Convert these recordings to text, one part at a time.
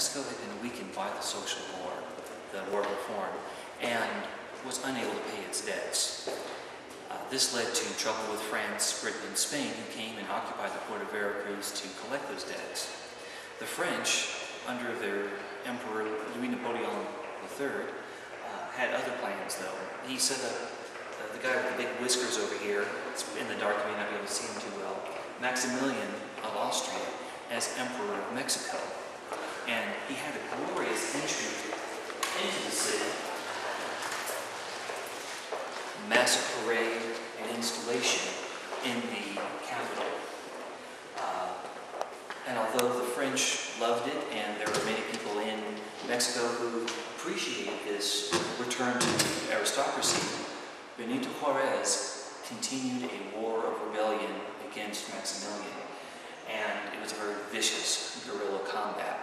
Mexico had been weakened by the Social War, the War of Reform, and was unable to pay its debts. This led to trouble with France, Britain, and Spain, who came and occupied the port of Veracruz to collect those debts. The French, under their Emperor Louis Napoleon III, had other plans, though. He set up the guy with the big whiskers over here, it's in the dark, you may not be able to see him too well, Maximilian of Austria, as Emperor of Mexico. And he had a glorious entry into the city, massive parade and installation in the capital. And although the French loved it, and there were many people in Mexico who appreciated this return to aristocracy, Benito Juarez continued a war of rebellion against Maximilian. And it was a very vicious guerrilla combat.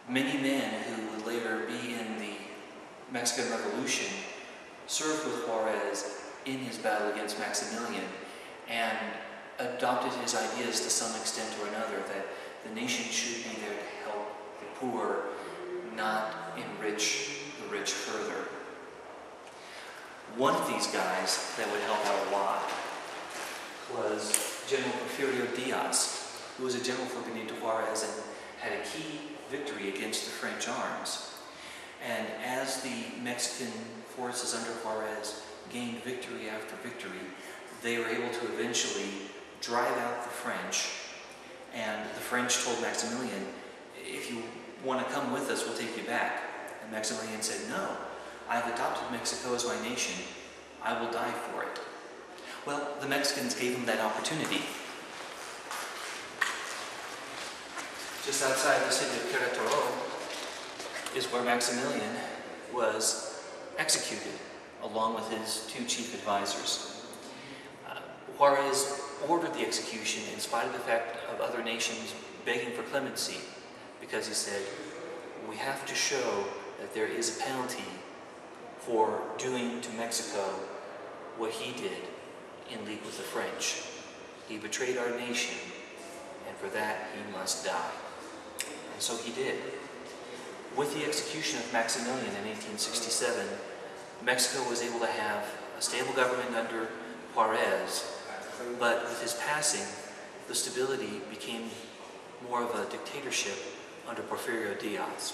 Many men who would later be in the Mexican Revolution served with Juarez in his battle against Maximilian and adopted his ideas to some extent or another, that the nation should be there to help the poor, not enrich the rich further. One of these guys that would help out a lot was General Porfirio Diaz, who was a general for Benito Juarez and had a key victory against the French arms. And as the Mexican forces under Juarez gained victory after victory, they were able to eventually drive out the French. And the French told Maximilian, if you want to come with us, we'll take you back. And Maximilian said, no, I've adopted Mexico as my nation. I will die for it. Well, the Mexicans gave him that opportunity. Just outside the city of Caracol is where Maximilian was executed, along with his two chief advisors. Juarez ordered the execution in spite of the fact of other nations begging for clemency, because he said, we have to show that there is a penalty for doing to Mexico what he did in league with the French. He betrayed our nation, and for that he must die. And so he did. With the execution of Maximilian in 1867, Mexico was able to have a stable government under Juarez, but with his passing, the stability became more of a dictatorship under Porfirio Diaz.